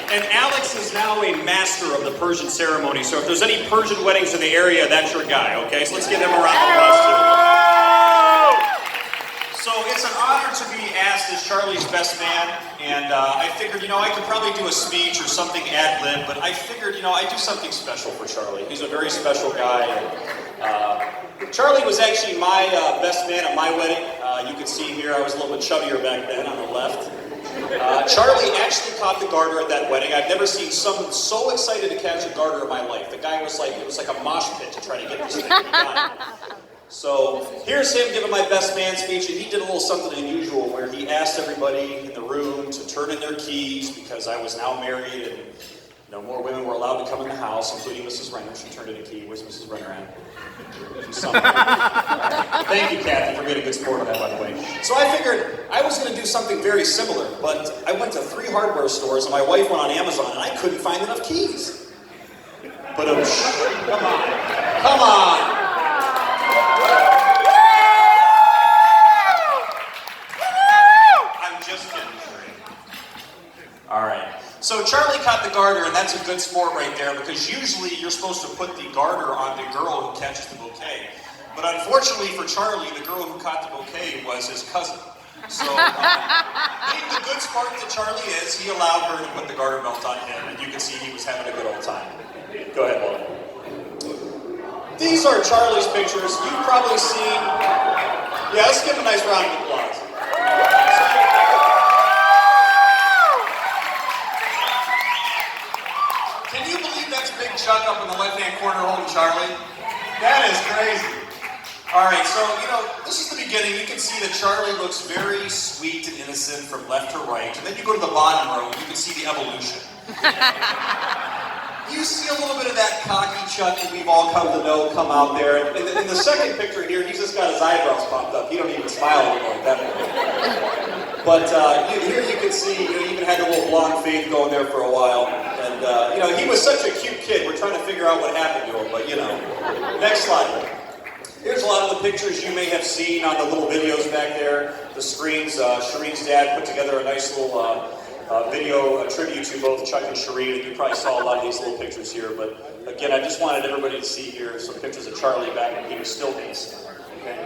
And Alex is now a master of the Persian ceremony, so if there's any Persian weddings in the area, that's your guy, okay? So let's give him a round of applause, too. So it's an honor to be asked as Charlie's best man, and I figured, I could probably do a speech or something ad-lib, but I figured, I do something special for Charlie. He's a very special guy, and Charlie was actually my best man at my wedding. You can see here, I was a little bit chubbier back then on the left. Charlie actually caught the garter at that wedding. I've never seen someone so excited to catch a garter in my life. The guy was like, it was like a mosh pit to try to get this thing done. So here's him giving my best man speech, and he did a little something unusual where he asked everybody in the room to turn in their keys because I was now married and no more women were allowed to come in the house, including Mrs. Renner. She turned in a key. Where's Mrs. Renner at? She's somewhere. Thank you, Kathy, for being a good sport on that, by the way. So I figured I was going to do something very similar, but I went to 3 hardware stores, and my wife went on Amazon, and I couldn't find enough keys. But come on. Come on. I'm just kidding, all right. So Charlie caught the garter, and that's a good sport right there, because usually you're supposed to put the garter on the girl who catches the bouquet. But unfortunately for Charlie, the girl who caught the bouquet was his cousin. So being the good sport that Charlie is, he allowed her to put the garter belt on him, and you can see he was having a good old time. Go ahead, Wally. These are Charlie's pictures. You've probably seen... Yeah, let's give him a nice round of applause. Can you believe that's Big Chuck up in the left-hand corner holding Charlie? That is crazy. All right, so, this is the beginning. You can see that Charlie looks very sweet and innocent from left to right. And then you go to the bottom row, and you can see the evolution. You see a little bit of that cocky Chuck that we've all come to know come out there. And in the second picture here, he's just got his eyebrows popped up. He don't even smile anymore at that point. But here you can see, he even had the little blonde fade going there for a while. And, he was such a cute kid. We're trying to figure out what happened to him, but, Next slide. Here's a lot of the pictures you may have seen on the little videos back there. The screens, Shireen's dad put together a nice little video, a tribute to both Chuck and Shireen, and you probably saw a lot of these little pictures here, but again, I just wanted everybody to see here some pictures of Charlie back when he was still decent. Okay?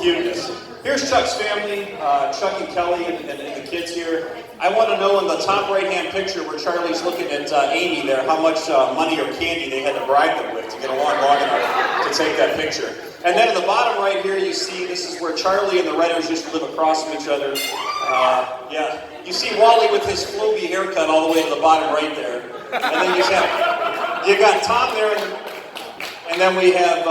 Cuteness. Here's Chuck's family, Chuck and Kelly and the kids here. I want to know in the top right-hand picture where Charlie's looking at Amy there, how much money or candy they had to bribe them with to get along long enough to take that picture. And then in the bottom right here, you see this is where Charlie and the Redders used to live across from each other. Yeah. You see Wally with his floby haircut all the way to the bottom right there. And then you got Tom there, and then we have,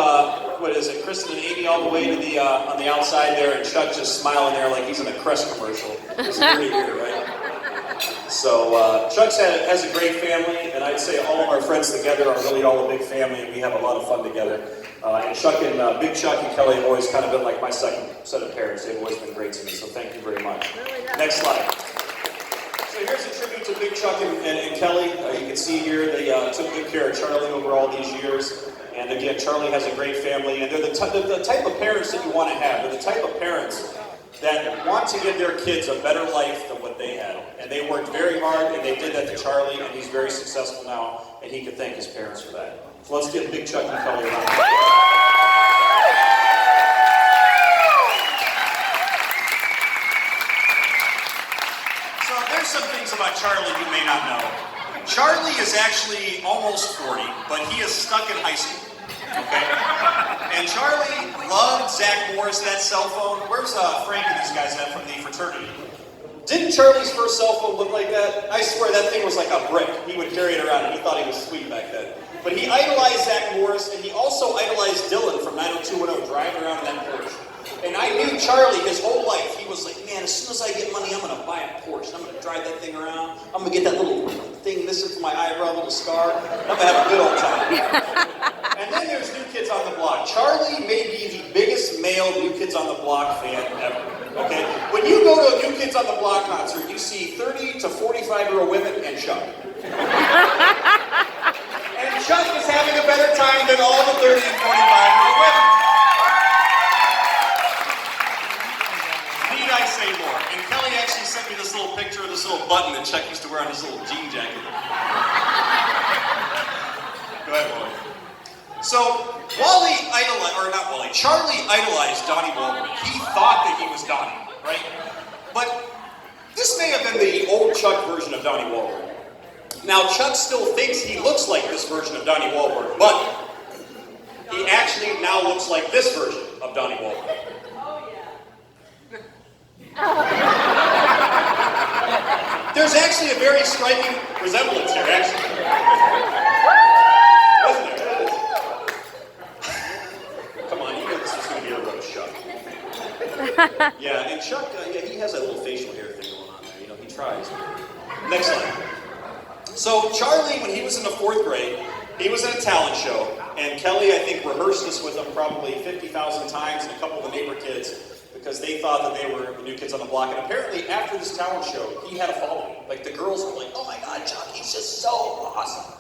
Kristen and Amy all the way to the on the outside there, and Chuck just smiling there like he's in a Crest commercial. It's pretty here, right? So Chuck has a great family, and I'd say all of our friends together are really all a big family, and we have a lot of fun together. And Chuck and Big Chuck and Kelly have always kind of been like my second set of parents. They've always been great to me, so thank you very much. Next slide. So here's a tribute to Big Chuck and Kelly. You can see here they took good care of Charlie over all these years. And again, Charlie has a great family, and they're the type of parents that you want to have. They're the type of parents that want to give their kids a better life than what they had. And they worked very hard, and they did that to Charlie, and he's very successful now, and he can thank his parents for that. So let's give Big Chuck and Kelly a round of applause. So there's some things about Charlie you may not know. Charlie is actually almost 40, but he is stuck in high school. Okay? And Charlie loved Zach Morris, that cell phone. Where's Frank and these guys at from the fraternity? Didn't Charlie's first cell phone look like that? I swear that thing was like a brick. He would carry it around and he thought he was sweet back then. But he idolized Zach Morris, and he also idolized Dylan from 90210 driving around in that Porsche. And I knew Charlie his whole life. He was like, man, as soon as I get money, I'm going to buy a Porsche. I'm going to drive that thing around. I'm going to get that little thing missing from my eyebrow, little scar. I'm going to have a good old time. And then there's New Kids on the Block. Charlie may be the biggest male New Kids on the Block fan ever. Okay? When you go to a New Kids on the Block concert, you see 30 to 45-year-old women and Chuck. And Chuck is having a better time than all the 30 and 45-year-old women. Need I say more? And Kelly actually sent me this little picture of the this little button that Chuck used to wear on his little jean jacket. Go ahead, Wally. So, Charlie idolized Donnie Wahlberg. He thought that he was Donnie, right? But this may have been the old Chuck version of Donnie Wahlberg. Now, Chuck still thinks he looks like this version of Donnie Wahlberg, but he actually now looks like this version of Donnie Wahlberg. There's actually a very striking resemblance here, actually. Isn't there? It is. Come on, you know this is going to be a roast, Chuck. Yeah, and Chuck, he has that little facial hair thing going on there. You know, he tries. Next slide. So Charlie, when he was in the 4th grade, he was in a talent show, and Kelly, I think, rehearsed this with him probably 50,000 times, and a couple of the neighbor kids, because they thought that they were the new kids on the block. And apparently, after this talent show, he had a following. Like, the girls were like, "Oh my God, Chuck, he's just so awesome."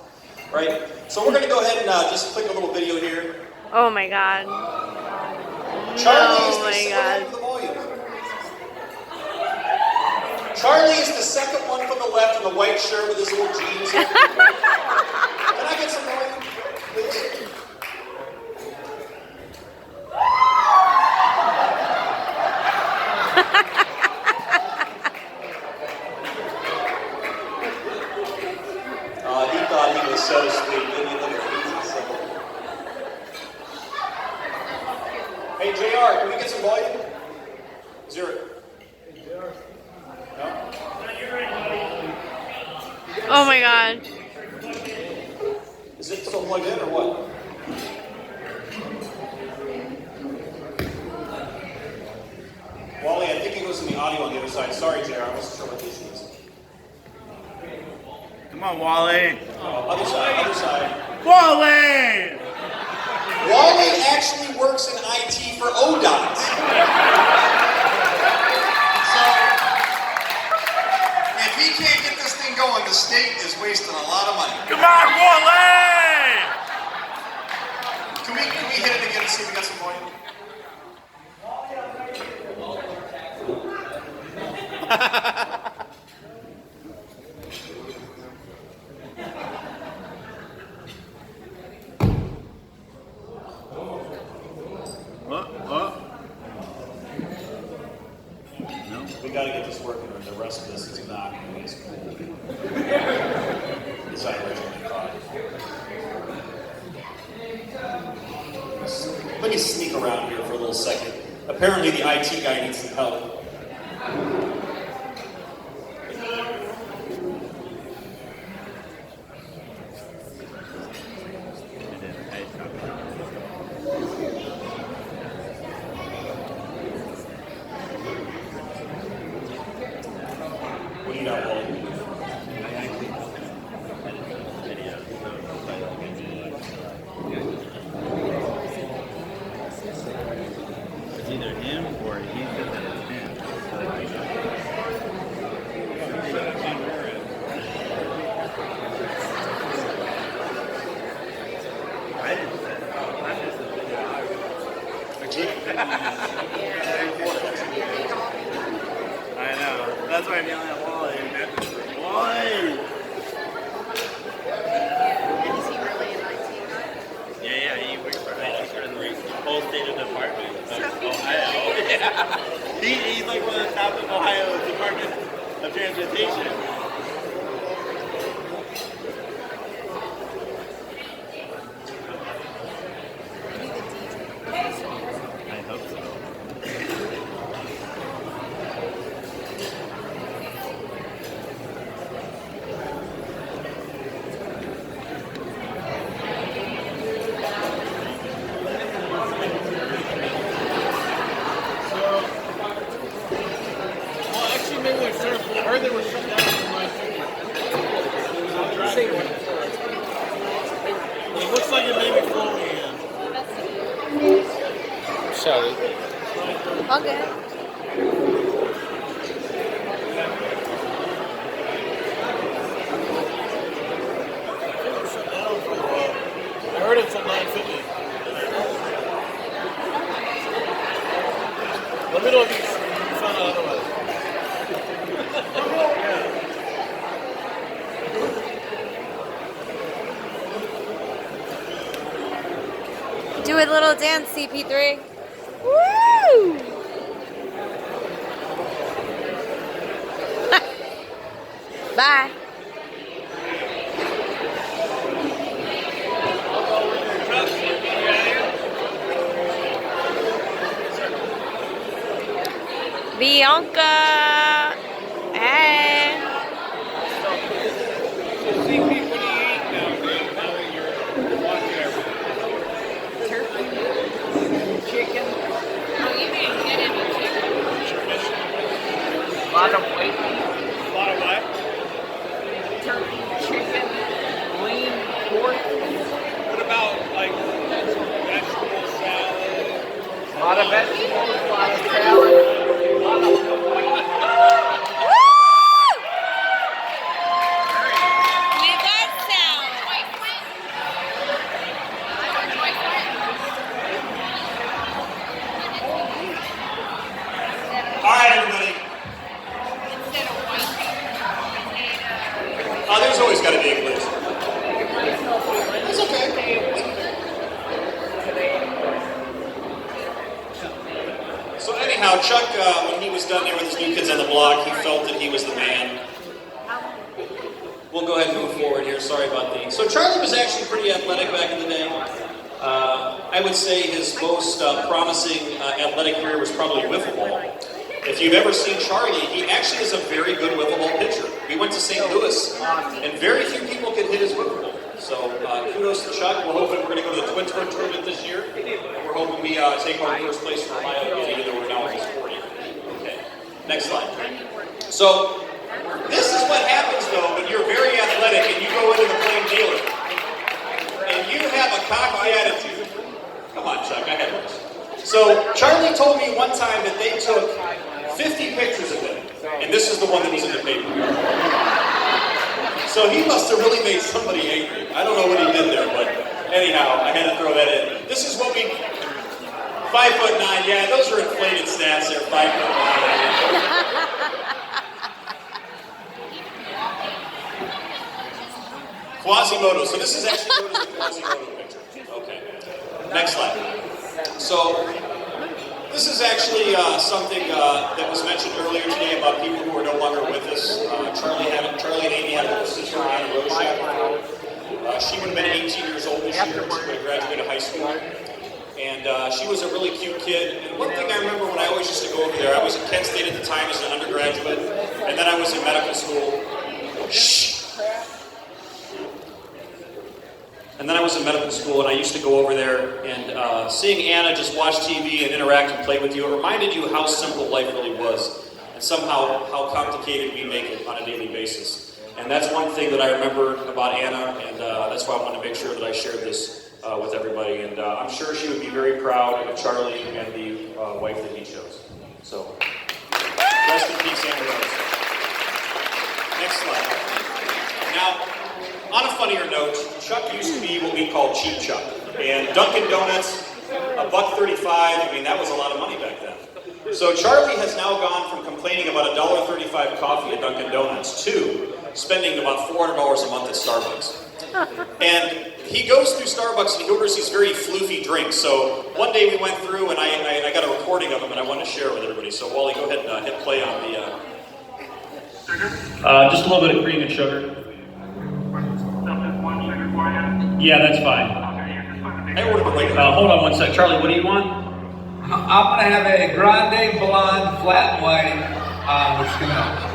Right? So we're going to go ahead and just click a little video here. Oh my God. Charlie is Oh my the God. volume. Charlie is the second one from the left in the white shirt with his little jeans. Can I get some volume, please? He thought he was so sweet. Didn't he? Look at him. He's so... Hey, JR, can we get some volume? Zero. No? Oh my God. Is it still plugged in or what? Wally, I think it goes in the audio on the other side. Sorry, JR, I wasn't sure what the issue is. Come on, Wally. Other side. Wally! Wally actually works in IT for ODOT. So, if he can't get this thing going, the state is wasting a lot of money. Come on, Wally! Can we hit it again and see if we got some volume? No. We got to get this working, or the rest of this is not going to be as cool as I originally thought. Let me sneak around here for a little second. Apparently the IT guy needs some help. What do you got, Wally? It's either him or he said that it's him. I didn't say that. I know. That's why I'm yelling at Wally. Wally! Yeah, he works for the whole state of department of Ohio. Yeah. He's like one of the top of Ohio Department of Transportation. I hope so. Maybe they're shut. I heard they were shut down from last week. It looks like it may be flowing again. Sorry. Okay. They're shut down for a while. I heard it's at 9:50. Let me know if you found out otherwise. a little dance, CP3. Woo! Bye. Bianca. Hey. CP, what do you eat now that you're watching everything? Turkey. Chicken. Oh, you didn't get any chicken. A lot of white meat. A lot of what? Turkey, chicken, lean pork. What about like vegetable salad? A lot of vegetables, a lot of salad, a lot of You got sound. All right, everybody. Instead of white potato. Oh, there's always got to be a glitch. It's okay. So anyhow, Chuck, when he was done there with his New Kids on the Block, he felt that he was the man. We'll go ahead and move forward here. Sorry about the... So Charlie was actually pretty athletic back in the day. I would say his most promising athletic career was probably wiffle ball. If you've ever seen Charlie, he actually is a very good wiffle ball pitcher. We went to St. Louis, and very few people can hit his wiffle ball. So kudos to Chuck. We're hoping we're going to go to the Twinsburg tournament this year. And we're hoping we take home first place for Ohio, even though we're now almost 40. Okay, next slide. So this is what happens, though, when you're very athletic and you go into the Plain Dealer, and you have a cocky attitude. Come on, Chuck, I had this. So Charlie told me one time that they took 50 pictures of him, and this is the one that was in the paper. So he must have really made somebody angry. I don't know what he did there, but anyhow, I had to throw that in. This is what we... 5'9", yeah, those are inflated stats there, 5'9". Quasimodo. So this is actually known as the Quasimodo picture. Okay. Next slide. So this is actually something that was mentioned earlier today about people who are no longer with us. Charlie and Amy had a little sister, Anna Roshak. She would have been 18 years old this year. She would have graduated high school. And she was a really cute kid. And one thing I remember when I always used to go over there, I was at Kent State at the time as an undergraduate, and then I was in medical school. Shh! And then I was in medical school, and I used to go over there, and seeing Anna just watch TV and interact and play with you, it reminded you how simple life really was, and somehow how complicated we make it on a daily basis. And that's one thing that I remember about Anna, and that's why I wanted to make sure that I shared this with everybody. And I'm sure she would be very proud of Charlie and the wife that he chose. So, rest in peace, Anna Rose. Next slide. Now, on a funnier note, Chuck used to be what we call Cheap Chuck. And Dunkin' Donuts, $1.35, I mean, that was a lot of money back then. So Charlie has now gone from complaining about $1.35 coffee at Dunkin' Donuts to spending about $400 a month at Starbucks. And he goes through Starbucks and he orders these very floofy drinks. So one day we went through and I got a recording of them and I want to share it with everybody. So Wally, go ahead and hit play on the... just a little bit of cream and sugar. Yeah, that's fine. I ordered the regular. Hold on one sec. Charlie, what do you want? I'm gonna have a grande blonde flat white with skim milk.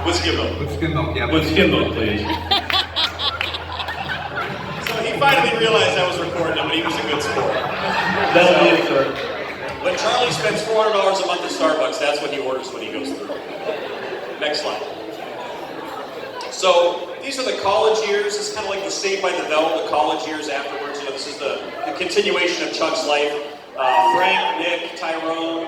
With skim milk. With skim milk, yeah. With skim milk, please. So he finally realized I was recording him, but he was a good sport. That'll be it, sir. When Charlie spends $400 a month at Starbucks, that's what he orders when he goes through. Next slide. So these are the college years. This is kind of like the Saved by the Bell, the college years afterwards. You know, this is the continuation of Chuck's life. Frank, Nick, Tyrone,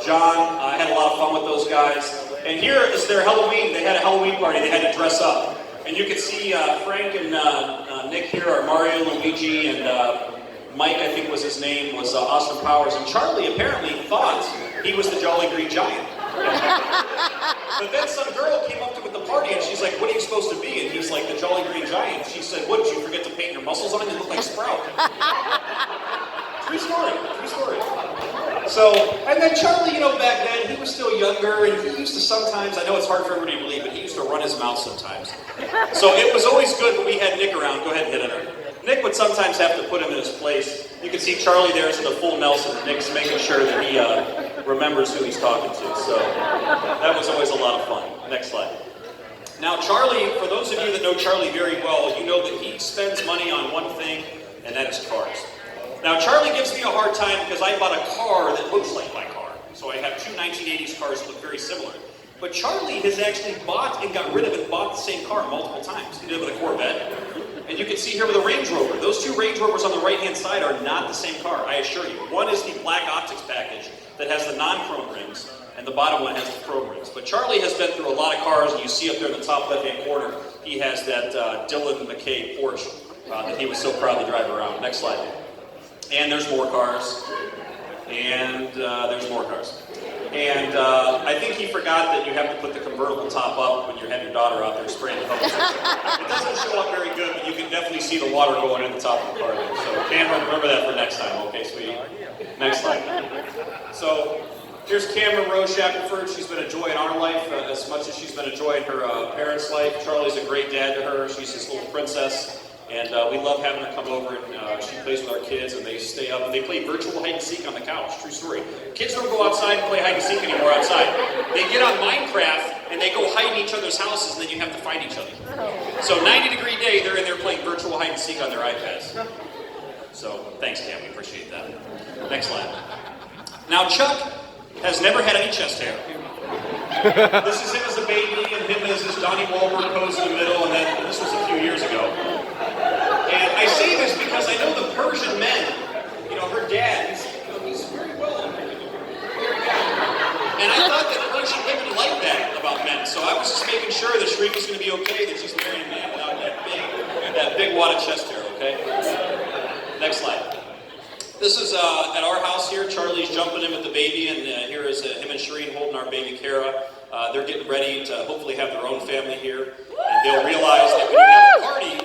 John. I had a lot of fun with those guys. And here is their Halloween. They had a Halloween party. They had to dress up. And you can see Frank and Nick here are Mario, Luigi, and Mike, I think was his name, was Austin Powers. And Charlie apparently thought he was the Jolly Green Giant. But then some girl came up to him at the party and she's like, what are you supposed to be? And he's like, the Jolly Green Giant. She said, what, did you forget to paint your muscles on? You look like Sprout. True story, true story. So, and then Charlie, you know, back then, he was still younger, and he used to sometimes, I know it's hard for everybody to believe, but he used to run his mouth sometimes. So it was always good when we had Nick around. Go ahead and hit it. Nick would sometimes have to put him in his place. You can see Charlie there is in the full Nelson, and Nick's making sure that he remembers who he's talking to. So that was always a lot of fun. Next slide. Now Charlie, for those of you that know Charlie very well, you know that he spends money on one thing, and that is cars. Now Charlie gives me a hard time because I bought a car that looks like my car. So I have two 1980s cars that look very similar. But Charlie has actually bought and got rid of and bought the same car multiple times. He did it with a Corvette. And you can see here with a Range Rover. Those two Range Rovers on the right-hand side are not the same car, I assure you. One is the black optics package that has the non-chrome rings, and the bottom one has the chrome rings. But Charlie has been through a lot of cars, and you see up there in the top left-hand corner, he has that Dylan McKay Porsche that he was so proud to drive around. Next slide. And there's more cars. And there's more cars. And I think he forgot that you have to put the convertible top up when you have your daughter out there spraying the hose. It doesn't show up very good, but you can definitely see the water going in the top of the car there. So Cameron, remember that for next time, okay, sweetie? Next slide. So here's Cameron Rose Shackelford. She's been a joy in our life as much as she's been a joy in her parents' life. Charlie's a great dad to her. She's his little princess. And we love having her come over, and she plays with our kids, and they stay up, and they play virtual hide-and-seek on the couch. True story. Kids don't go outside and play hide-and-seek anymore outside. They get on Minecraft, and they go hide in each other's houses, and then you have to find each other. So 90-degree day, they're in there playing virtual hide-and-seek on their iPads. So thanks, Cam. We appreciate that. Next slide. Now, Chuck has never had any chest hair. This is him as a baby, and him as his Donnie Wahlberg pose in the middle, and then this was a few years ago. And I say this because I know the Persian men, you know, her dad, he's very well, very guy. And I thought that Persian women liked that about men, so I was just making sure that Shereen was going to be okay, that she's marrying a man without that big wad of chest hair, okay? Next slide. This is at our house here. Charlie's jumping in with the baby, and here is him and Shereen holding our baby Kara. They're getting ready to hopefully have their own family here, and they'll realize that when you have a party,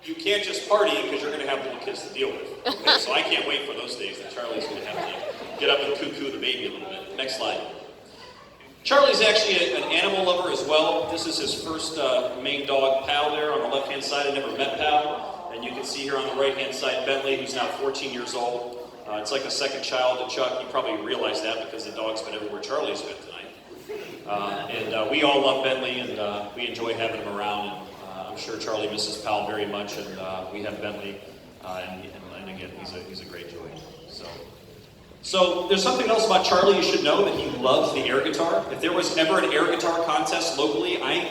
you can't just party because you're going to have little kids to deal with. Okay? So I can't wait for those days that Charlie's going to have to get up and cuckoo the baby a little bit. Next slide. Charlie's actually an animal lover as well. This is his first main dog, Pal, there on the left-hand side. I never met Pal. And you can see here on the right-hand side, Bentley, who's now 14 years old. It's like a second child to Chuck. You probably realize that because the dog's been everywhere Charlie's been tonight. And we all love Bentley, and we enjoy having him around. And, I'm sure Charlie misses Pal very much, and we have Bentley, and again, he's a great joy. So there's something else about Charlie you should know, that he loves the air guitar. If there was ever an air guitar contest locally, I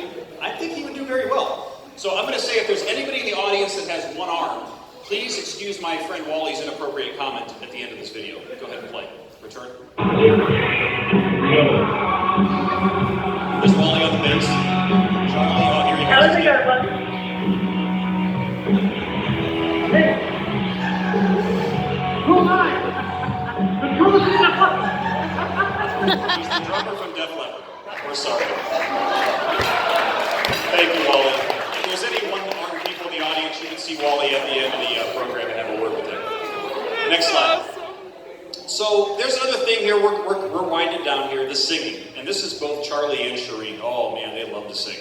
think he would do very well. So I'm going to say, if there's anybody in the audience that has one arm, please excuse my friend Wally's inappropriate comment at the end of this video. Go ahead and play. Return. There's Wally on the bass. Charlie, oh, here he goes. How's it going? Who am I? The truth is He's the drummer from Def Leppard. We're sorry. Thank you, Wally. If there's any one-armed people in the audience, you can see Wally at the end of the program and have a word with him. Next slide. So there's another thing here. We're winding down here, the singing. And this is both Charlie and Shereen. Oh, man, they love to sing.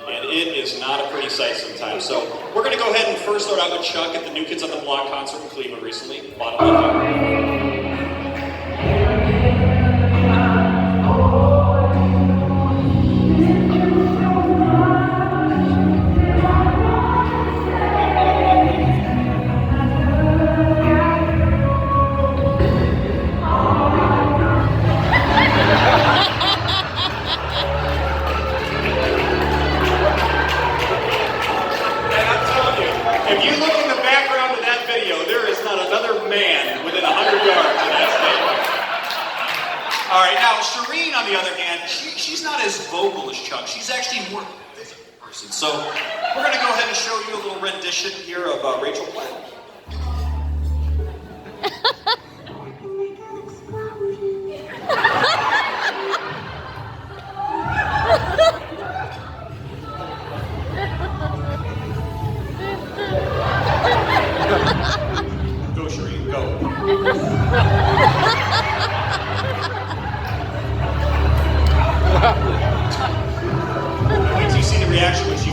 And it is not a pretty sight sometimes. So we're going to go ahead and first start out with Chuck at the New Kids on the Block concert in Cleveland recently. Bottom left. All right, now Shereen, on the other hand, she's not as vocal as Chuck. She's actually more of a physical person. So we're going to go ahead and show you a little rendition here of Rachel Platt.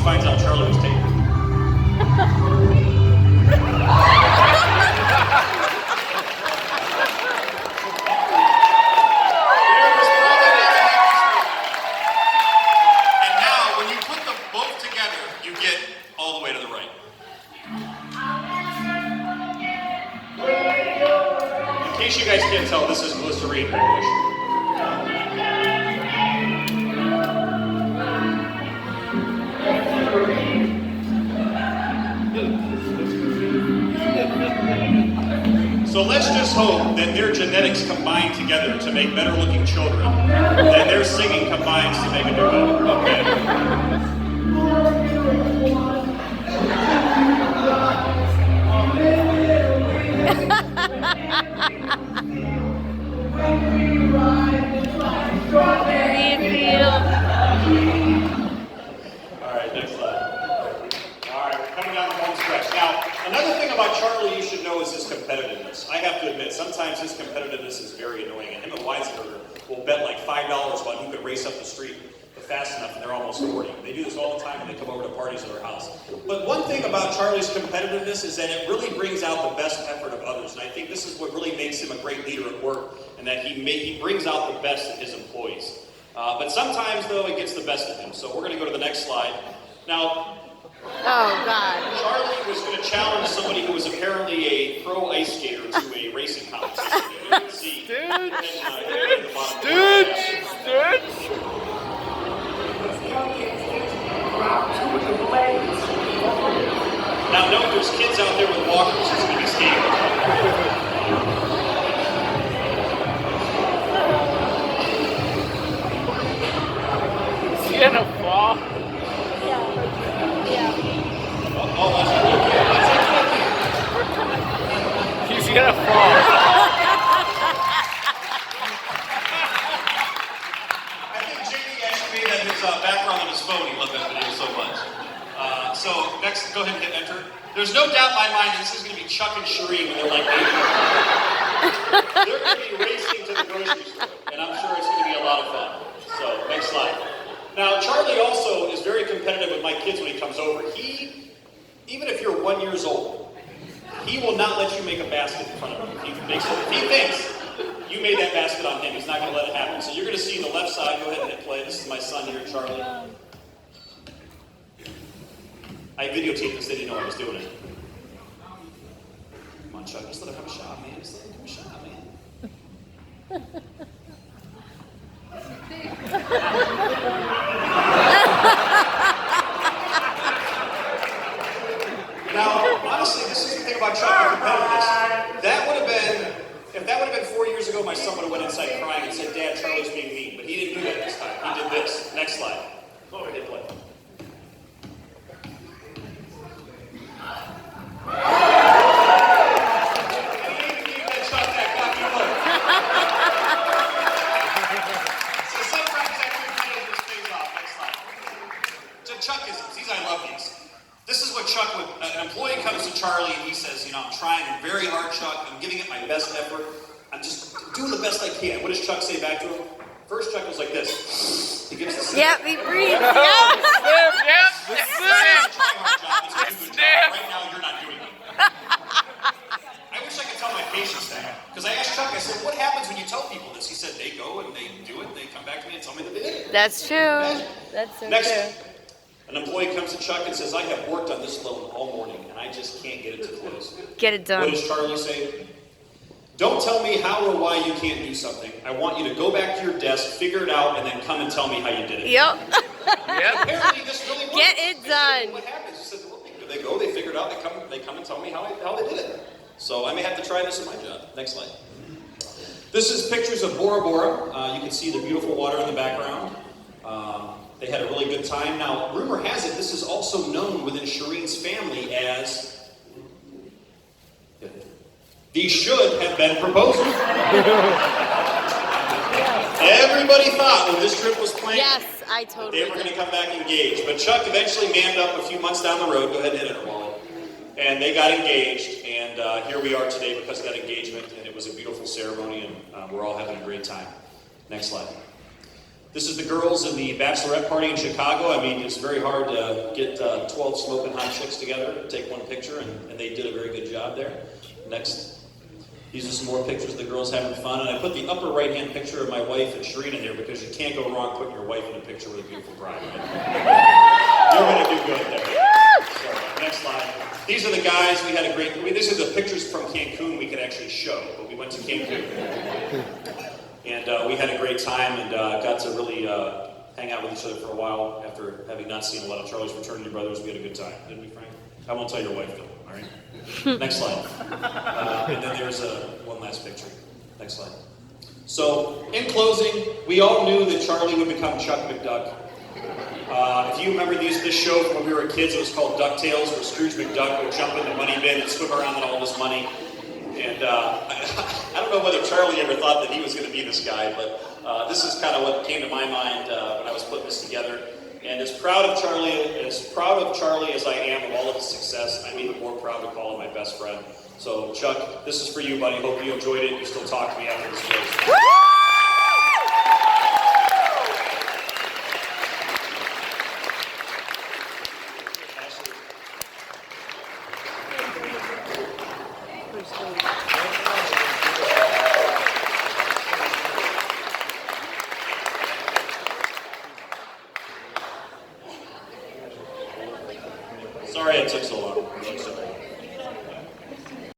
finds out Charlie was taken. And now, when you put them both together, you get all the way to the right. In case you guys can't tell, this is glycerine English. So let's just hope that their genetics combine together to make better looking children than their singing combines to make a duet. All right, next slide. All right, we're coming down the home stretch. Now, another thing about Charlie you should know is his competitiveness. I have to admit, sometimes his competitiveness is very annoying. And him and Weisenberger will bet like $5 about who could race up the street fast enough, and they're almost 40. They do this all the time when they come over to parties at their house. But one thing about Charlie's competitiveness is that it really brings out the best effort of others. And I think this is what really makes him a great leader at work, and that he brings out the best in his employees. But sometimes, though, it gets the best of him. So we're going to go to the next slide. Now, Oh, God. Charlie was going to challenge somebody who was apparently a pro ice skater to a racing competition. You can see Now note there's kids out there with walkers who's going to be skating. Is he gonna fall? He's gonna fall. I think JD actually made that his background on his phone. He loved that video so much. So next, go ahead and hit enter. There's no doubt in my mind this is going to be Chuck and Shereen when they're like 8. They're going to be racing to the grocery store, and I'm sure it's going to be a lot of fun. So next slide. Now Charlie also is very competitive with my kids when he comes over. Even if you're 1 year old, he will not let you make a basket in front of him. If he thinks you made that basket on him, he's not going to let it happen. So you're going to see the left side. Go ahead and hit play. This is my son here, Charlie. I videotaped this. They didn't know I was doing it. Come on, Chuck. Just let him have a shot, man. Just let him have a shot, man. Now, honestly, this is the thing about Chuck and competitiveness. That would have been, if that would have been 4 years ago, my son would have went inside crying and said, Dad, Charlie's being mean. But he didn't do that this time. He did this. Next slide. Go ahead and play. Chuck would, an employee comes to Charlie and he says, I'm trying very hard, Chuck. I'm giving it my best effort. I'm just doing the best I can. What does Chuck say back to him? First, Chuck was like this. He gives the snap. Yep, he breathes. Yep. Right now, you're not doing it. I wish I could tell my patients that. Because I asked Chuck, I said, what happens when you tell people this? He said, they go and they do it. They come back to me and tell me that they did it. That's true. That's so Next. true. An employee comes to Chuck and says, I have worked on this loan all morning and I just can't get it to close. Get it done. What does Charlie say? Don't tell me how or why you can't do something. I want you to go back to your desk, figure it out, and then come and tell me how you did it. Yep. Apparently this really works. Get it done. What happens? He said, well, they go, they figure it out, they come and tell me how they did it. So I may have to try this in my job. Next slide. This is pictures of Bora Bora. You can see the beautiful water in the background. They had a really good time. Now, rumor has it, this is also known within Shereen's family as the should have been proposal. Everybody thought when this trip was planned, Yes, I totally they were going to did. come back engaged. But Chuck eventually manned up a few months down the road. Go ahead and hit it, Wally. And they got engaged. And here we are today because of that engagement. And it was a beautiful ceremony. And we're all having a great time. Next slide. This is the girls in the bachelorette party in Chicago. I mean, it's very hard to get 12 smoking hot chicks together to take one picture, and they did a very good job there. Next, these are some more pictures of the girls having fun, and I put the upper right-hand picture of my wife and Shireen in there because you can't go wrong putting your wife in a picture with a beautiful bride. Right? You're going to do good there. So, next slide. These are the guys. We had a great. These are the pictures from Cancun we could actually show, but we went to Cancun. And we had a great time and got to really hang out with each other for a while after having not seen a lot of Charlie's fraternity brothers. We had a good time, didn't we, Frank? I won't tell your wife, though, all right? Next slide. And then there's one last picture. Next slide. So, in closing, we all knew that Charlie would become Chuck McDuck. If you remember this show from when we were kids, it was called DuckTales, where Scrooge McDuck would jump in the money bin and swim around with all this money. And I don't know whether Charlie ever thought that he was going to be this guy, but this is kind of what came to my mind when I was putting this together. And as proud of Charlie as I am of all of his success, I'm even more proud to call him my best friend. So, Chuck, this is for you, buddy. Hope you enjoyed it. You still talk to me after this place.